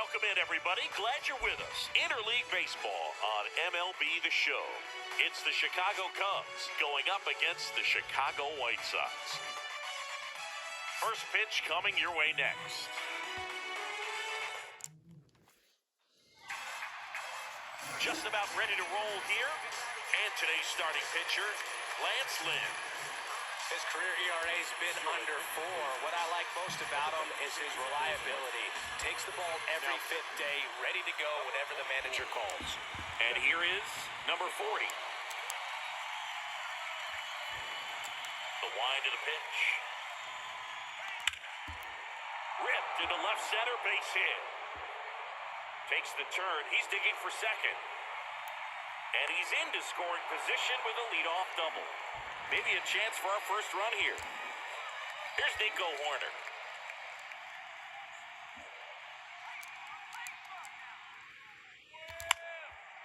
Welcome in, everybody. Glad you're with us. Interleague Baseball on MLB The Show. It's the Chicago Cubs going up against the Chicago White Sox. First pitch coming your way next. Just about ready to roll here. And today's starting pitcher, Lance Lynn. His career ERA's been under 4. What I like most about him is his reliability. Takes the ball every fifth day, ready to go whenever the manager calls. And here is number 40. The wind of the pitch. Ripped into left center, base hit. Takes the turn. He's digging for second. And he's into scoring position with a leadoff double. Maybe a chance for our first run here. Here's Nico Horner.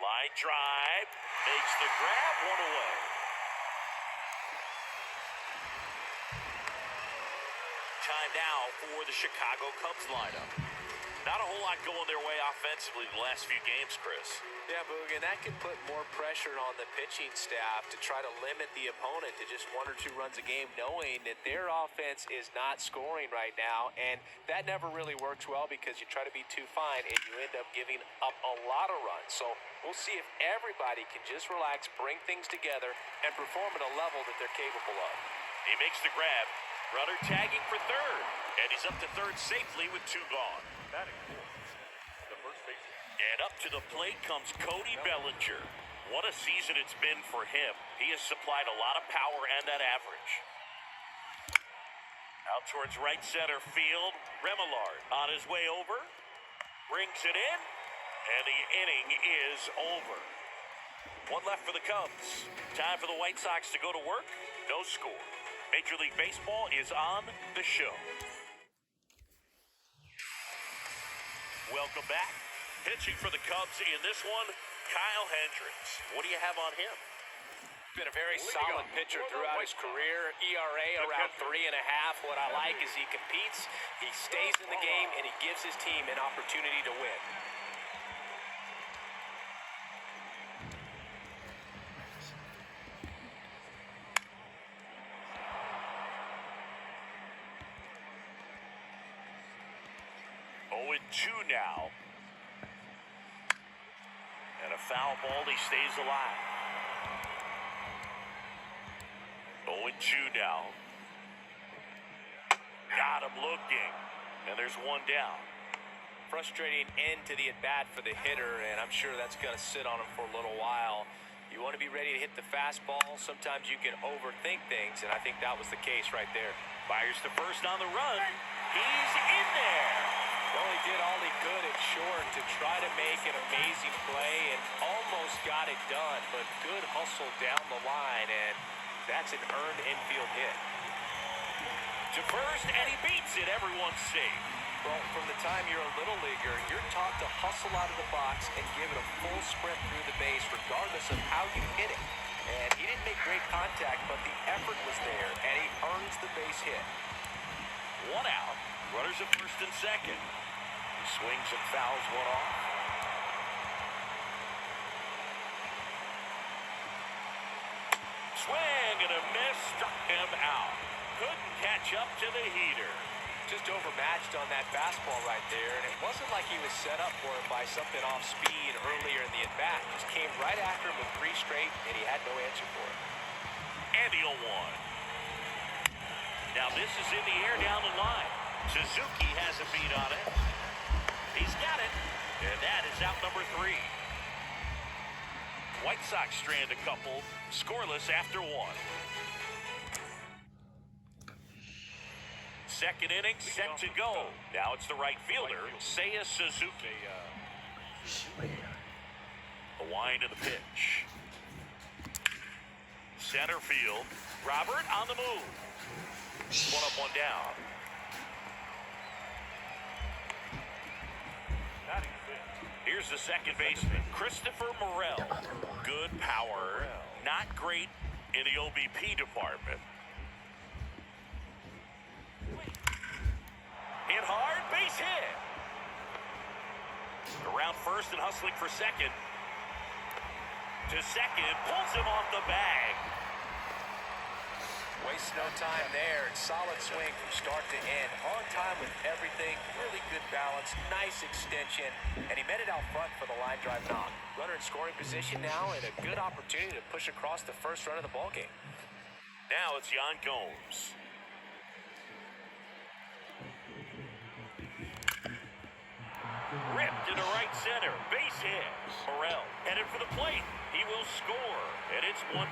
Line drive. Makes the grab, one away. Time now for the Chicago Cubs lineup. Not a whole lot going their way offensively the last few games, Chris. Yeah, Boog, and that can put more pressure on the pitching staff to try to limit the opponent to just 1 or 2 runs a game, knowing that their offense is not scoring right now, and that never really works well because you try to be too fine and you end up giving up a lot of runs. So we'll see if everybody can just relax, bring things together, and perform at a level that they're capable of. He makes the grab. Runner tagging for third, and he's up to third safely with 2 gone. And up to the plate comes Cody Bellinger. What a season it's been for him. He has supplied a lot of power and that average. Out towards right center field. Remillard on his way over. Brings it in. And the inning is over. 1 left for the Cubs. Time for the White Sox to go to work. No score. Major League Baseball is on the show. Welcome back. Pitching for the Cubs in this one, Kyle Hendricks. What do you have on him? Been a very solid pitcher throughout his career. ERA around 3.5. What I like is he competes, he stays in the game, and he gives his team an opportunity to win. Oh, 2 now. And a foul ball, he stays alive. 0-2 now. Got him looking. And there's 1 down. Frustrating end to the at-bat for the hitter, and I'm sure that's going to sit on him for a little while. You want to be ready to hit the fastball. Sometimes you can overthink things, and I think that was the case right there. Fires to first on the run. He's in there. Well, he did all he could in short to try to make an amazing play and almost got it done, but good hustle down the line, and that's an earned infield hit. To first, and he beats it. Everyone's safe. Well, from the time you're a little leaguer, you're taught to hustle out of the box and give it a full sprint through the base regardless of how you hit it. And he didn't make great contact, but the effort was there, and he earns the base hit. 1 out. Runners at first and second. He swings and fouls 1 off. Swing and a miss. Struck him out. Couldn't catch up to the heater. Just overmatched on that fastball right there, and it wasn't like he was set up for it by something off speed earlier in the at-bat. Just came right after him with 3 straight, and he had no answer for it. And the 0-1. Now this is in the air down the line. Suzuki has a beat on it. He's got it, and that is out number 3. White Sox strand a couple, scoreless after 1. Second inning set to go. Now it's the right fielder, Seiya Suzuki. The wind of the pitch. Center field. Robert on the move. 1 up, 1 down. Here's the second baseman, Christopher Morel. Good power, not great in the OBP department. Hit hard, base hit. Around first and hustling for second. To second, pulls him off the bag. Waste no time there. Solid swing from start to end. On time with everything. Really good balance. Nice extension. And he met it out front for the line drive knock. Runner in scoring position now and a good opportunity to push across the first run of the ballgame. Now it's Yan Gomes. Ripped into right center. Base hit. Morel headed for the plate. He will score. And it's 1-0.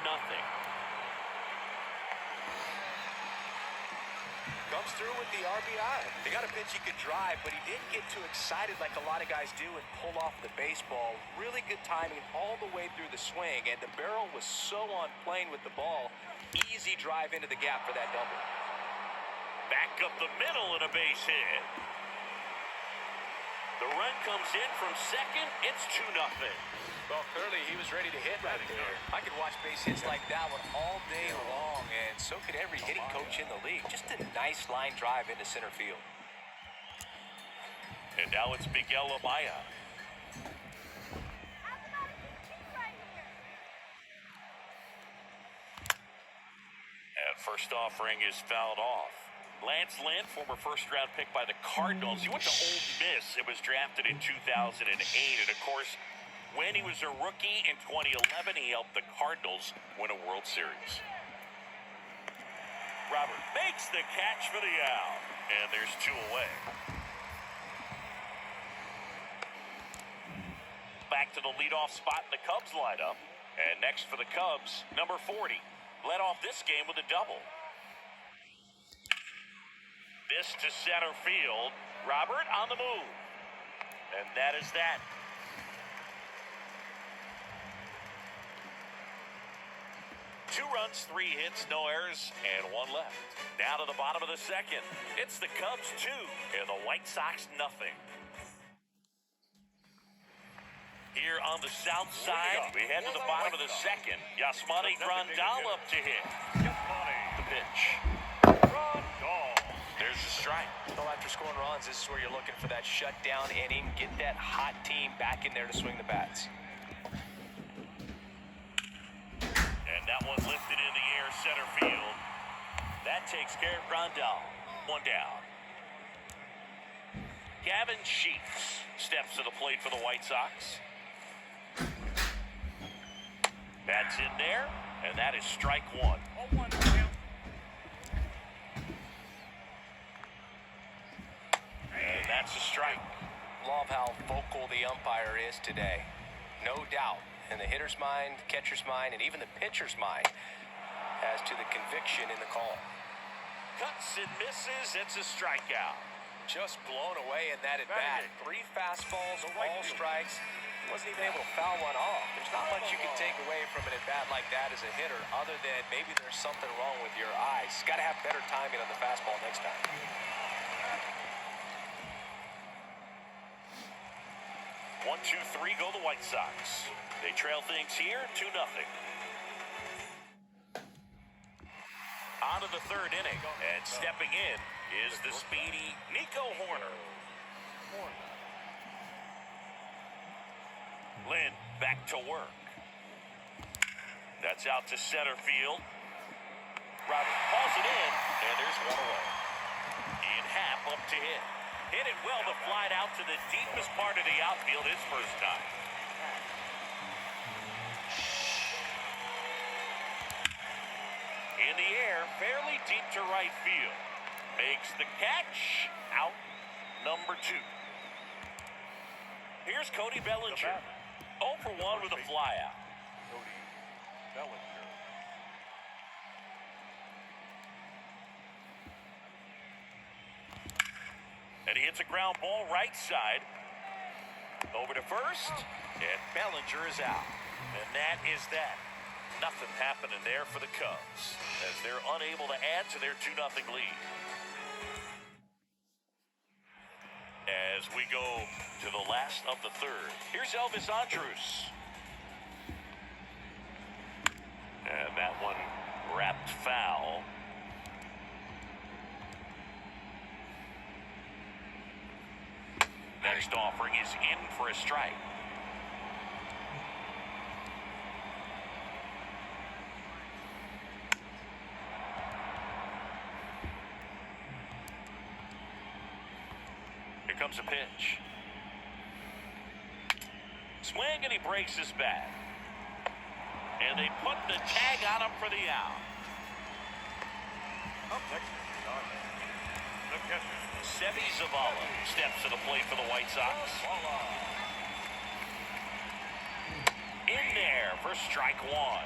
Comes through with the RBI. They got a pitch he could drive, but he didn't get too excited like a lot of guys do and pull off the baseball. Really good timing all the way through the swing, and the barrel was so on plane with the ball. Easy drive into the gap for that double. Back up the middle and a base hit. The run comes in from second. It's 2-0. Well, clearly he was ready to hit right there. I could watch base hits like that one all day long, and so could every hitting coach in the league. Just a nice line drive into center field. And now it's Miguel Amaya. And first offering is fouled off. Lance Lynn, former first-round pick by the Cardinals. He went to Ole Miss and was drafted in 2008. And, of course, when he was a rookie in 2011, he helped the Cardinals win a World Series. Robert makes the catch for the out. And there's 2 away. Back to the leadoff spot in the Cubs lineup. And next for the Cubs, number 40. Led off this game with a double. This to center field. Robert on the move. And that is that. Two runs, 3 hits, no errors, and 1 left. Now to the bottom of the second. It's the Cubs 2 and the White Sox nothing. Here on the south side, we head to the bottom of the second. Yasmani Grandal up to hit. The pitch. There's a strike. Well, after scoring runs, this is where you're looking for that shutdown inning. Get that hot team back in there to swing the bats. And that one lifted in the air, center field. That takes care of Grandal. 1 down. Gavin Sheets steps to the plate for the White Sox. That's in there, and that is strike 1. And that's a strike. Love how vocal the umpire is today. No doubt in the hitter's mind, catcher's mind, and even the pitcher's mind as to the conviction in the call. Cuts and misses. It's a strikeout. Just blown away in that at-bat. 3 fastballs, all strikes. Wasn't even able to foul one off. There's not much you can take away from an at-bat like that as a hitter other than maybe there's something wrong with your eyes. Got to have better timing on the fastball next time. 1, 2, 3 go the White Sox. They trail things here 2-0. On to the 3rd inning, and stepping in is the speedy Nico Horner. Lynn back to work. That's out to center field. Robert hauls it in, and there's 1 away. Ian Happ up to hit. Hit it well, but flied out to the deepest part of the outfield his first time. In the air, fairly deep to right field. Makes the catch. Out number 2. Here's Cody Bellinger. 0 for 1 with a flyout. Cody Bellinger. And he hits a ground ball right side. Over to first. And Bellinger is out. And that is that. Nothing happening there for the Cubs as they're unable to add to their 2-0 lead. As we go to the last of the 3rd, here's Elvis Andrus. And that one wrapped foul. That First offering is in for a strike. Here comes a pitch. Swing, and he breaks his bat. And they put the tag on him for the out. Up next, the catcher. Sevi Zavala steps to the plate for the White Sox. In there for strike one.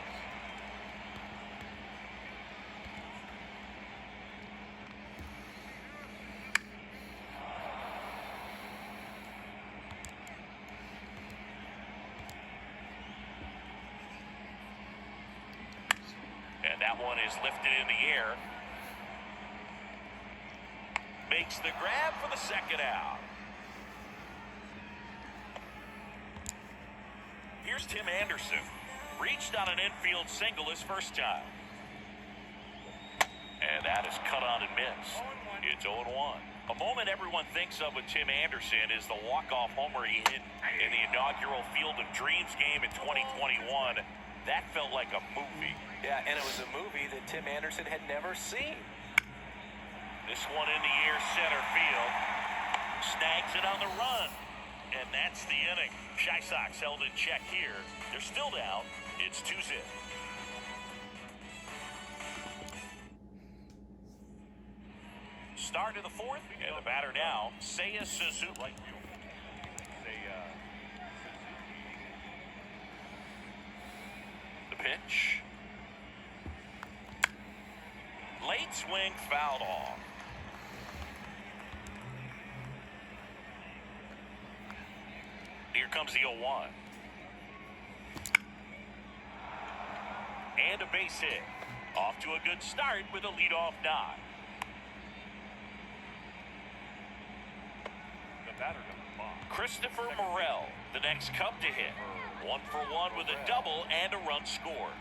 And that one is lifted in the air. Makes the grab for the second out. Here's Tim Anderson. Reached on an infield single his first time. And that is cut on and missed. It's 0-1. A moment everyone thinks of with Tim Anderson is the walk-off homer he hit in the inaugural Field of Dreams game in 2021. That felt like a movie. Yeah, and it was a movie that Tim Anderson had never seen. This one in the air, center field. Snags it on the run. And that's the inning. Chi Sox held in check here. They're still down. It's 2-0. Start of the fourth. And the batter now, Seiya Suzuki. Right field. The pitch. Late swing, fouled off. Here comes the 0-1. And a base hit. Off to a good start with a leadoff knock. The batter number 5. Christopher Morel, the next Cub to hit. 1 for 1 with a double and a run scored.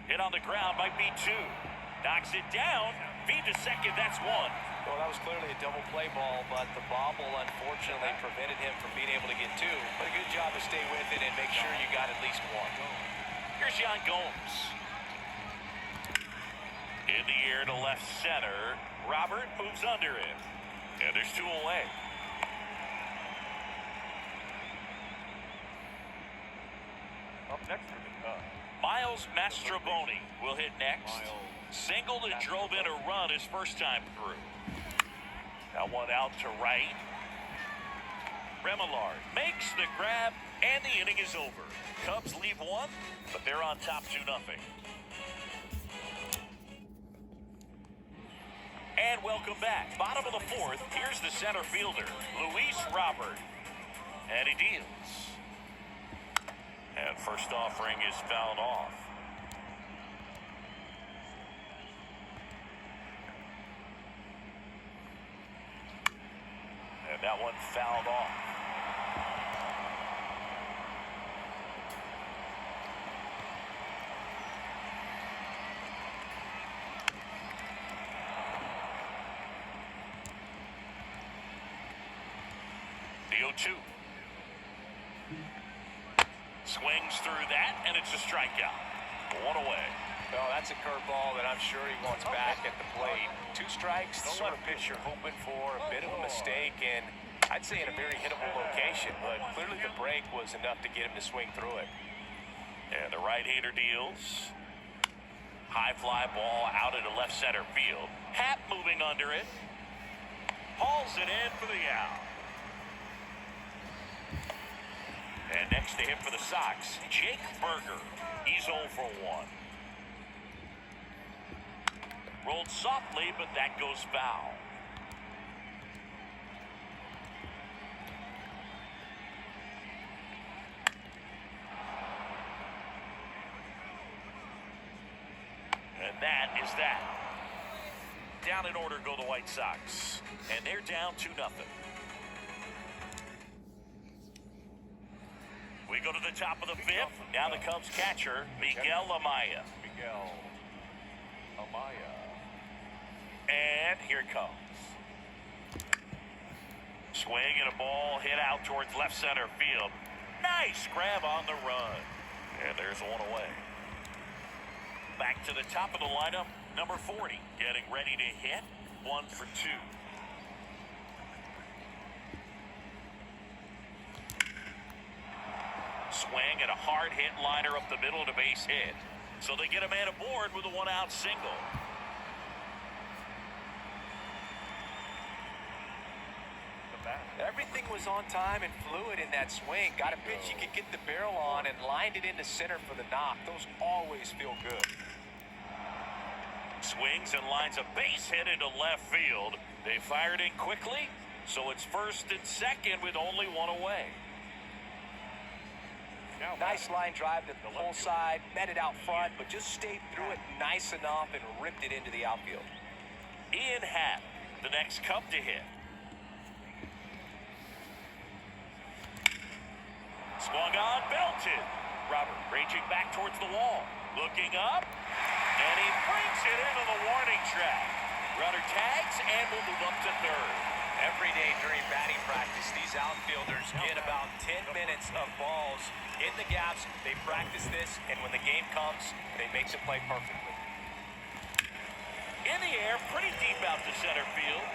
Hit on the ground might be 2. Knocks it down. Feed to second, that's 1. Well, that was clearly a double play ball, but the bobble unfortunately prevented him from being able to get 2. But a good job to stay with it and make sure you got at least 1. Here's Yan Gomes. In the air to left center. Robert moves under it. And there's 2 away. Up next for the Cubs. Miles Mastrobuoni will hit next. Singled and drove in a run his first time through. That one out to right. Remillard makes the grab, and the inning is over. Cubs leave 1, but they're on top 2-0. And welcome back. Bottom of the fourth, here's the center fielder, Luis Robert. And he deals. And first offering is fouled off. And that one fouled off. The 0-2. Swings through that, and it's a strikeout. 1 away. Well, that's a curveball that I'm sure he wants back at the plate. 2 strikes, the sort of pitch you're hoping for, a bit of a mistake, and I'd say in a very hittable location, but clearly the break was enough to get him to swing through it. And the right-hander deals. High fly ball out into left center field. Happ moving under it. Hauls it in for the out. And next to him for the Sox, Jake Berger. He's 0 for 1. Rolled softly, but that goes foul. And that is that. Down in order go the White Sox. And they're down 2-0. We go to the top of the fifth. Now the Cubs catcher, Miguel Amaya. Miguel Amaya. And here it comes. Swing and a ball hit out towards left center field. Nice grab on the run. And there's one away. Back to the top of the lineup, number 40, getting ready to hit. 1 for 2. Swing and a hard hit liner up the middle to base hit. So they get a man aboard with a 1-out single. Everything was on time and fluid in that swing. Got a pitch you could get the barrel on and lined it into center for the knock. Those always feel good. Swings and lines a base hit into left field. They fired in quickly, so it's first and second with only one away. Nice line drive to the pull side, met it out front, but just stayed through it nice enough and ripped it into the outfield. Ian Happ, the next Cub to hit. Swung on, belted. Robert reaching back towards the wall. Looking up, and he brings it into the warning track. Runner tags and will move up to third. Every day during batting practice, these outfielders get about 10 minutes of balls in the gaps. They practice this, and when the game comes, they make the play perfectly. In the air, pretty deep out to center field.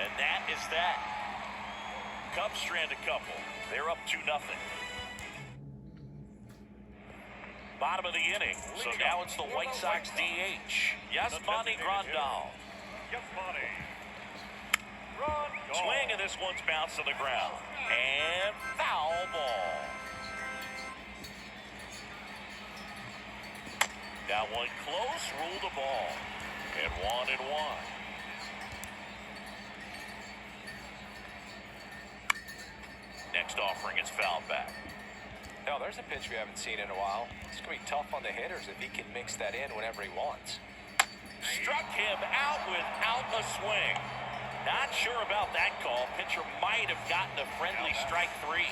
And that is that. Cubs strand a couple. They're up 2-0. Bottom of the inning. So now it's the White Sox DH. Yasmani Grandal. Swing, and this one's bounced to the ground. And foul ball. Got one close, rule the ball. And 1-1. Next offering is fouled back. No, there's a pitch we haven't seen in a while. It's going to be tough on the hitters if he can mix that in whenever he wants. Struck him out without a swing. Not sure about that call. Pitcher might have gotten a friendly strike 3.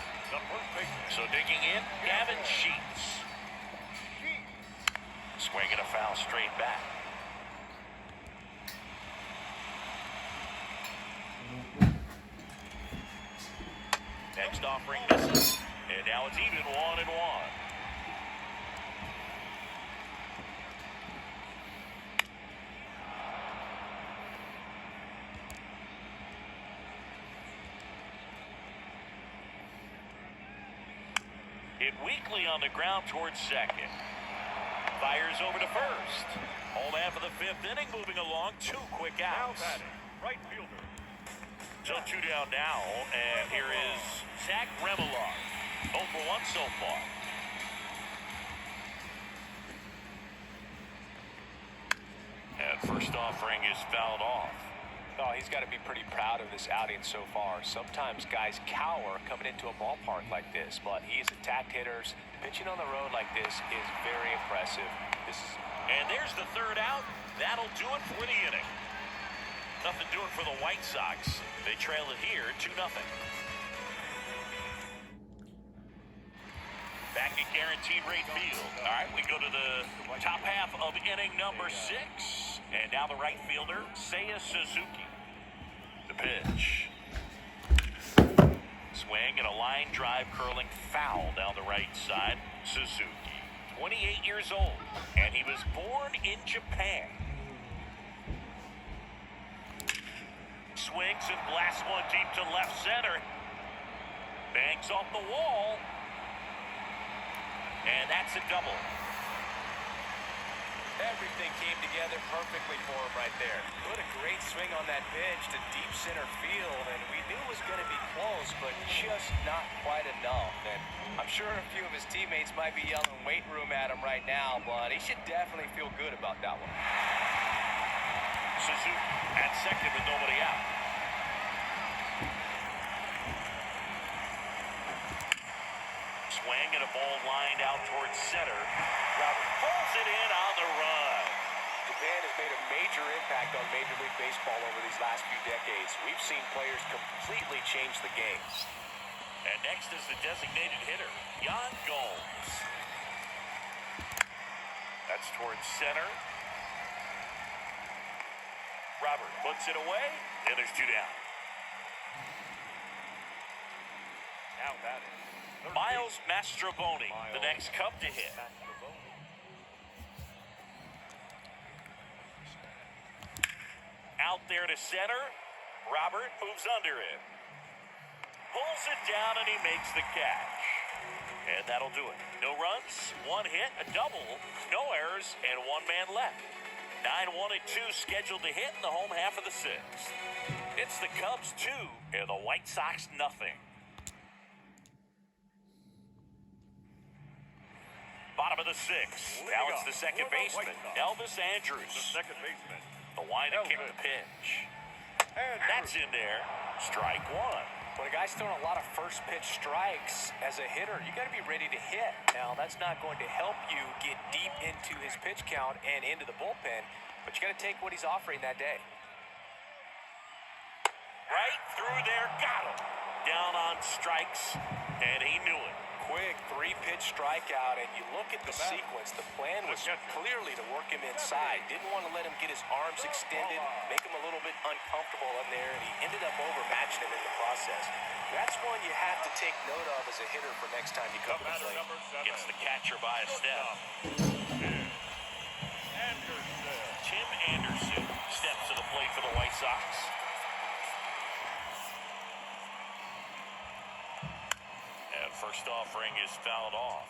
So digging in, Gavin Sheets. Swinging a foul straight back. Next offering misses. And now it's even 1-1. Hit weakly on the ground towards second. Fires over to first. Home half of the 5th inning, moving along. 2 quick outs. Now batting, right fielder. So 2 down now, and here is Zach Remillard. 0 for 1 so far. And first offering is fouled off. Oh, he's got to be pretty proud of this outing so far. Sometimes guys cower coming into a ballpark like this, but he's attacked hitters. Pitching on the road like this is very impressive. And there's the 3rd out. That'll do it for the inning. Nothing doing for the White Sox. They trail it here 2-0. Back at Guaranteed Rate Field. All right, we go to the top half of inning number 6. And now the right fielder, Seiya Suzuki. The pitch. Swing and a line drive curling foul down the right side. Suzuki, 28 years old, and he was born in Japan. Swings and blasts one deep to left center. Bangs off the wall. And that's a double. Everything came together perfectly for him right there. What a great swing on that pitch to deep center field, and we knew it was going to be close, but just not quite enough. And I'm sure a few of his teammates might be yelling weight room at him right now, but he should definitely feel good about that one. Suzuki at second with nobody out. Swing and a ball lined out towards center. Robert pulls it in on the run. Japan has made a major impact on Major League Baseball over these last few decades. We've seen players completely change the game. And next is the designated hitter, Yan Gomes. That's towards center. Robert puts it away, and there's 2 down. Now batting. Third Miles baseman. Mastrobuoni, the next Cub to hit. Mastrobuoni. Out there to center. Robert moves under it. Pulls it down and he makes the catch. And that'll do it. No runs, one hit, a double, no errors, and one man left. 9, 1, and 2 scheduled to hit in the home half of the sixth. It's the Cubs 2 and the White Sox nothing. Bottom of the sixth. Now it's the second baseman, Elvis Andrews. The second baseman. The line to kick the Elvis. pitch. And That's in there. Strike one. When a guy's throwing a lot of first pitch strikes as a hitter, you got to be ready to hit. Now, that's not going to help you get deep into his pitch count and into the bullpen, but you got to take what he's offering that day. Right through there, got him. Down on strikes, and he knew it. Quick three-pitch strikeout, and you look at the sequence. The plan was clearly to work him inside. Didn't want to let him get his arms extended, make him a little bit uncomfortable in there, and he ended up overmatching him in the process. That's one you have to take note of as a hitter for next time you come to the plate. number 7. Gets the catcher by a step. Anderson. Tim Anderson steps to the plate for the White Sox. And first offering is fouled off.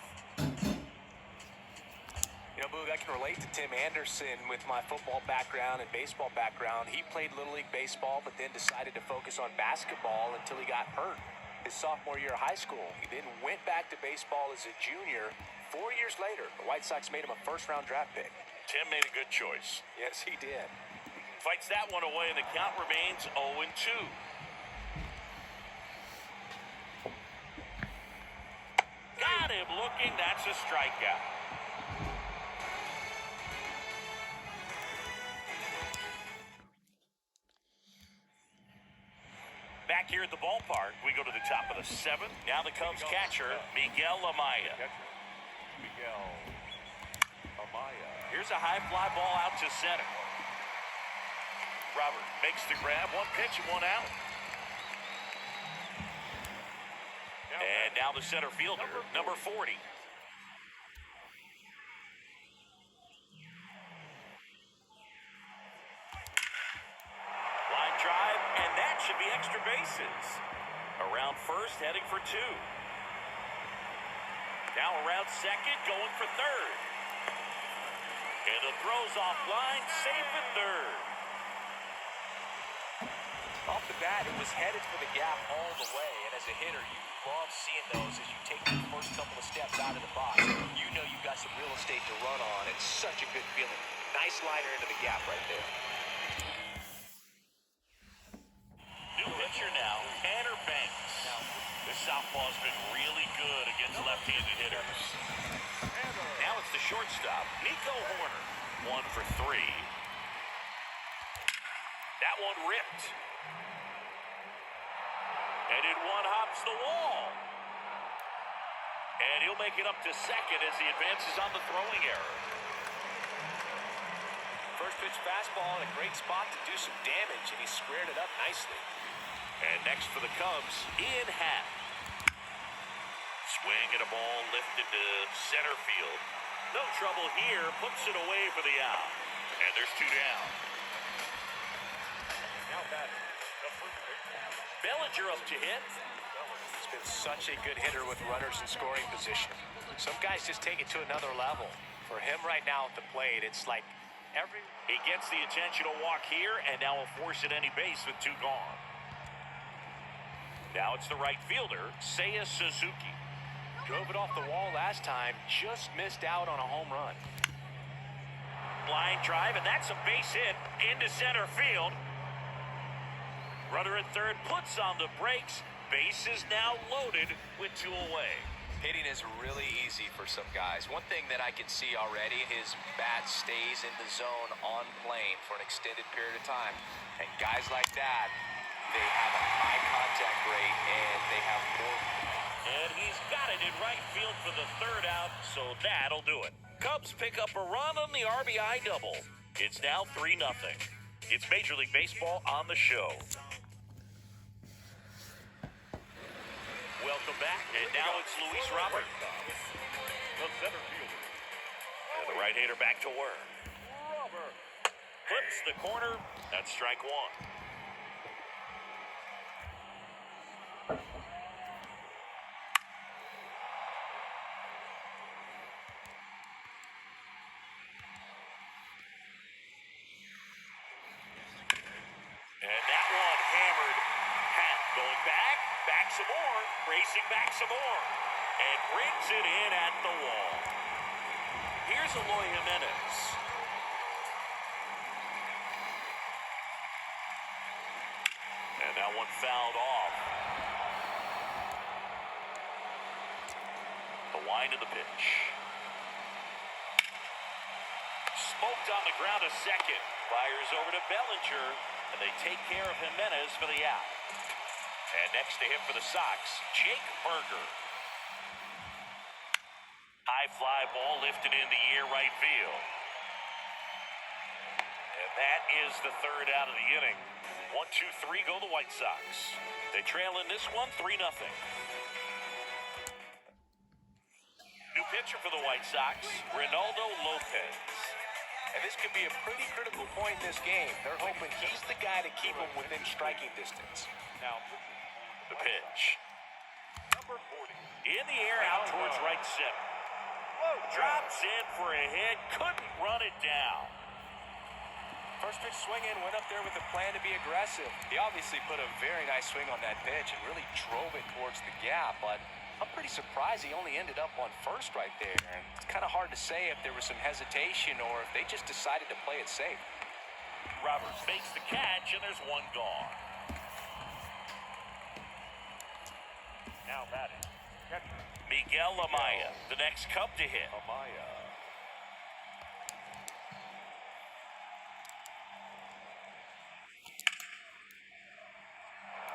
You know, Boog, I can relate to Tim Anderson with my football background and baseball background. He played Little League Baseball, but then decided to focus on basketball until he got hurt his sophomore year of high school. He then went back to baseball as a junior. 4 years later, the White Sox made him a first-round draft pick. Tim made a good choice. Yes, he did. Fights that one away, and the count remains 0-2. Got him looking. That's a strikeout. Back here at the ballpark, we go to the top of the seventh. Now the Cubs catcher, Miguel Amaya. Catcher, Miguel Amaya. Here's a high fly ball out to center. Robert makes the grab. One pitch and one out. And now the center fielder, number 40. Line drive, and that should be extra bases. Around first, heading for 2. Now around second, going for third. And the throw's offline, safe at third. Off the bat, it was headed for the gap all the way, and as a hitter, you love seeing those as you take the first couple of steps out of the box. You know you've got some real estate to run on. It's such a good feeling. Nice liner into the gap right there. New pitcher now, Tanner Banks. This southpaw's been really good against left-handed hitters. Now it's the shortstop, Nico Horner. 1 for 3. That one ripped. And it one-hops the wall. And he'll make it up to second as he advances on the throwing error. First pitch fastball in a great spot to do some damage, and he squared it up nicely. And next for the Cubs, Ian Happ. Swing and a ball lifted to center field. No trouble here, puts it away for the out. And there's 2 down. Now batting. The first baseman. Bellinger up to hit. He's been such a good hitter with runners in scoring position. Some guys just take it to another level. For him right now at the plate, it's like He gets the intentional walk here, and now will force at any base with 2 gone. Now it's the right fielder, Seiya Suzuki. drove it off the wall last time, just missed out on a home run. Line drive, and that's a base hit into center field. Runner at third puts on the brakes. Base is now loaded with 2 away. Hitting is really easy for some guys. One thing that I can see already, his bat stays in the zone on plane for an extended period of time. And guys like that, they have a high contact rate and they have more. And he's got it in right field for the 3rd out, so that'll do it. Cubs pick up a run on the RBI double. It's now 3-0. It's Major League Baseball on the show. Welcome back. And now it's Luis Robert. The center fielder. And the right-hander back to work. Robert. Clips the corner. That's strike one. And that one hammered. Pat going back some more, racing back some more, and brings it in at the wall. Here's Eloy Jimenez. And that one fouled off. The wind of the pitch. Smoked on the ground a second. Fires over to Bellinger, and they take care of Jimenez for the out. And next to him for the Sox, Jake Berger. High fly ball lifted in the air right field. And that is the third out of the inning. 1-2-3 go the White Sox. They trail in this one 3-0. New pitcher for the White Sox, Ronaldo Lopez. And this could be a pretty critical point in this game. They're hoping he's the guy to keep them within striking distance. Now, The pitch. number 40. In the air out towards right center. Drops in for a hit. Couldn't run it down. First pitch swing in, went up there with a plan to be aggressive. He obviously put a very nice swing on that pitch and really drove it towards the gap, but I'm pretty surprised he only ended up on first right there. And it's kind of hard to say if there was some hesitation or if they just decided to play it safe. Roberts makes the catch, and there's one gone. Now batting. Catcher. Miguel Amaya, the next Cub to hit. Amaya.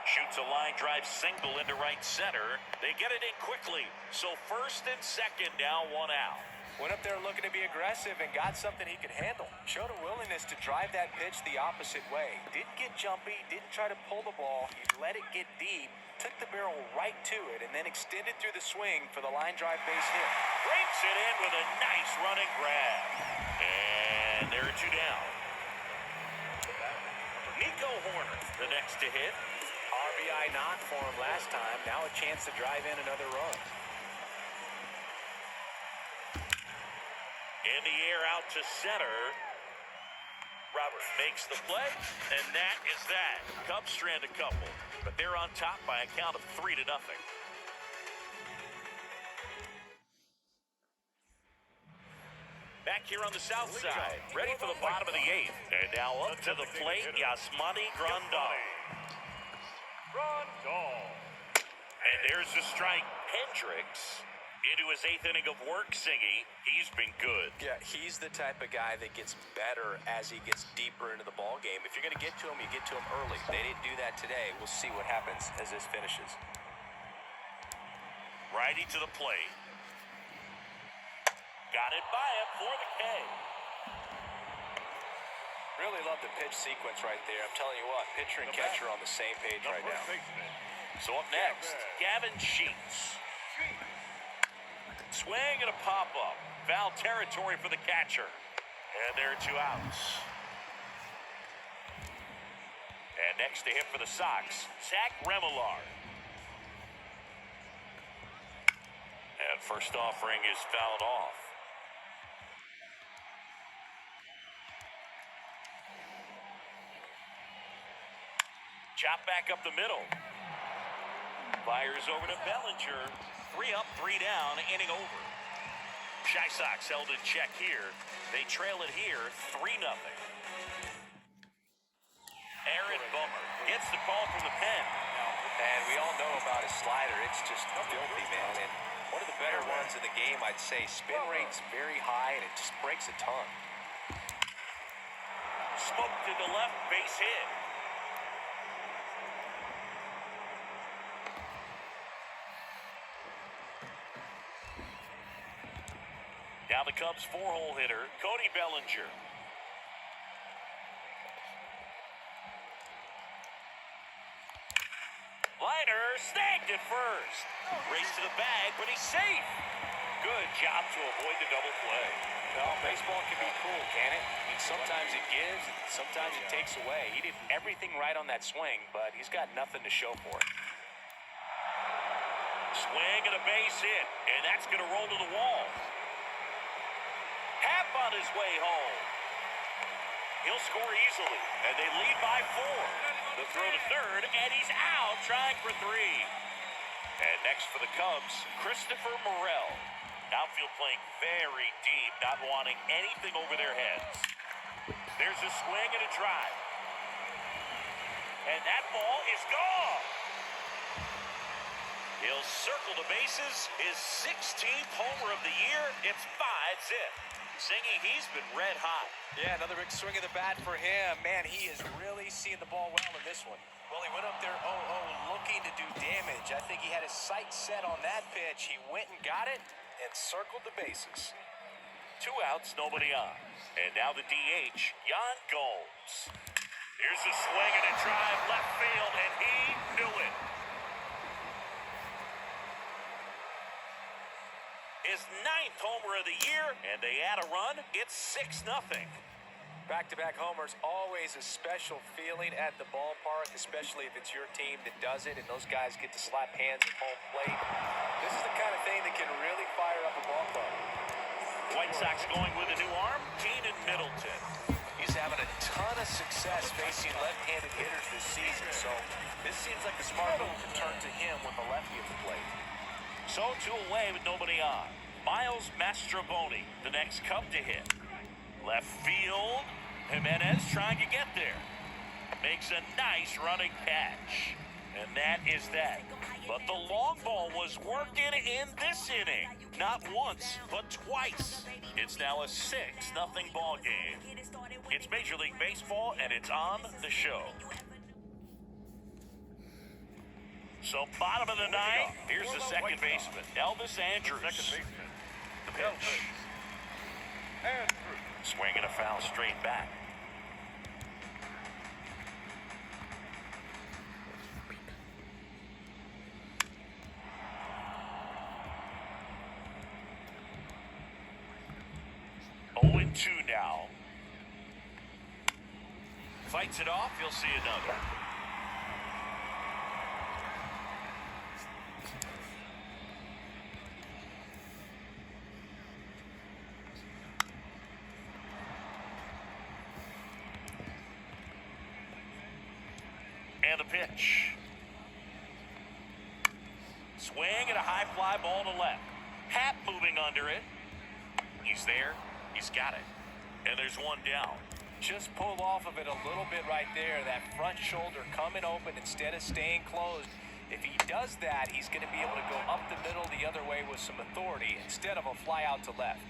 Shoots a line drive single into right center. They get it in quickly. So first and second, now one out. Went up there looking to be aggressive and got something he could handle. Showed a willingness to drive that pitch the opposite way. Didn't get jumpy, didn't try to pull the ball. He let it get deep, took the barrel right to it, and then extended through the swing for the line drive base hit. Brings it in with a nice running grab. And there are two down. Nico Horner, the next to hit. RBI knock for him last time. Now a chance to drive in another run. In the air out to center. Roberts makes the play, and that is that. Cubs strand a couple, but they're on top by a count of 3-0. Back here on the south side, ready for the bottom of the eighth. And now up to the plate, Yasmani Grandal. And there's the strike. Hendricks into his eighth inning of work, Singy. He's been good. Yeah, he's the type of guy that gets better as he gets deeper into the ball game. If you're going to get to him, you get to him early. They didn't do that today. We'll see what happens as this finishes. Righty to the plate. Got it by him for the K. Really love the pitch sequence right there. I'm telling you what, pitcher and catcher on the same page right now. So up next, Gavin Sheets. Swing and a pop-up. Foul territory for the catcher. And there are two outs. And next to him for the Sox, Zach Remillard. And first offering is fouled off. Chop back up the middle. Fires over to Bellinger. 3 up, 3 down, inning over. Chi Sox held in check here. They trail it here, 3-0. Aaron Bummer gets the call from the pen. And we all know about his slider. It's just filthy, man. And one of the better ones in the game, I'd say. Spin rate's very high, and it just breaks a ton. Smoked to the left, base hit. Now the Cubs' 4-hole hitter, Cody Bellinger. Liner snagged at first. Race to the bag, but he's safe. Good job to avoid the double play. Well, baseball can be cool, can it? I mean, sometimes it gives, and sometimes it takes away. He did everything right on that swing, but he's got nothing to show for it. Swing and a base hit, and that's going to roll to the wall. Happ on his way home. He'll score easily, and they lead by 4. The throw to third, and he's out trying for 3. And next for the Cubs, Christopher Morel. Outfield playing very deep, not wanting anything over their heads. There's a swing and a drive. And that ball is gone. He'll circle the bases, his 16th homer of the year. It's 5-zip. Singy, he's been red hot. Yeah, another big swing of the bat for him. Man, he is really seeing the ball well in this one. Well, he went up there 0-0 looking to do damage. I think he had his sights set on that pitch. He went and got it and circled the bases. 2 outs, nobody on. And now the DH, Yan Gomes. Here's a swing and a drive left field, and he knew it. His 9th homer of the year, and they add a run. It's 6-0. Back-to-back homers, always a special feeling at the ballpark, especially if it's your team that does it and those guys get to slap hands at home plate. This is the kind of thing that can really fire up a ball club. White Sox going with a new arm, Keenan Middleton. He's having a ton of success facing left-handed hitters this season, so this seems like a smart move to turn to him with a lefty at the plate. So 2 away with nobody on. Miles Mastrobuoni, the next Cub to hit. Left field, Jimenez trying to get there. Makes a nice running catch. And that is that. But the long ball was working in this inning. Not once, but twice. It's now a 6-0 ball game. It's Major League Baseball, and it's on the show. So bottom of the 9th, here's the second baseman, Elvis Andrews. Second baseman. The pitch. And Swing and a foul straight back. Oh, and 2 now. Fights it off, you'll see another. And the pitch. Swing and a high fly ball to left. Happ moving under it. He's there. He's got it. And there's 1 down. Just pull off of it a little bit right there. That front shoulder coming open instead of staying closed. If he does that, he's going to be able to go up the middle the other way with some authority instead of a fly out to left.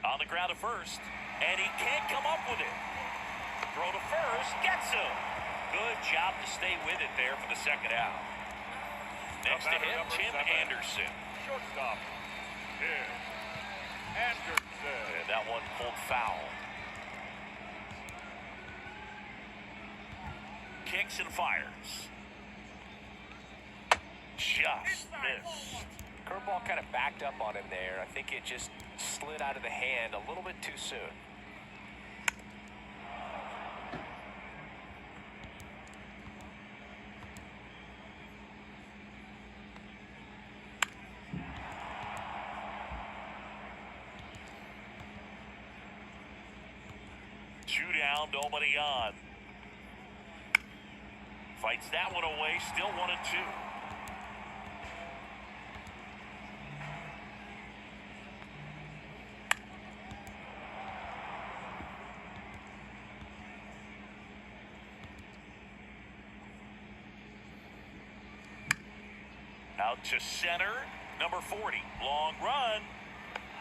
On the ground to first. And he can't come up with it. Throw to first, gets him. Good job to stay with it there for the second out. Next to him, Tim Anderson. shortstop, Tim Anderson. And that one pulled foul. Kicks and fires. Just missed. Curveball kind of backed up on him there. I think it just slid out of the hand a little bit too soon. Two down, nobody on. Fights that one away, still 1-2. Out to center, number 40, long run.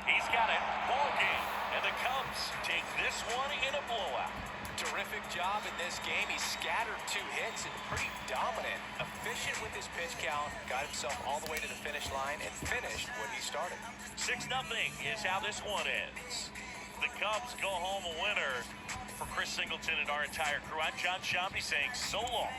He's got it, ball game, and the Cubs take this one in a blowout. Terrific job in this game. He scattered 2 hits and pretty dominant. Efficient with his pitch count. Got himself all the way to the finish line and finished what he started. 6-0 is how this one ends. The Cubs go home a winner. For Chris Singleton and our entire crew, I'm John Shambi saying so long.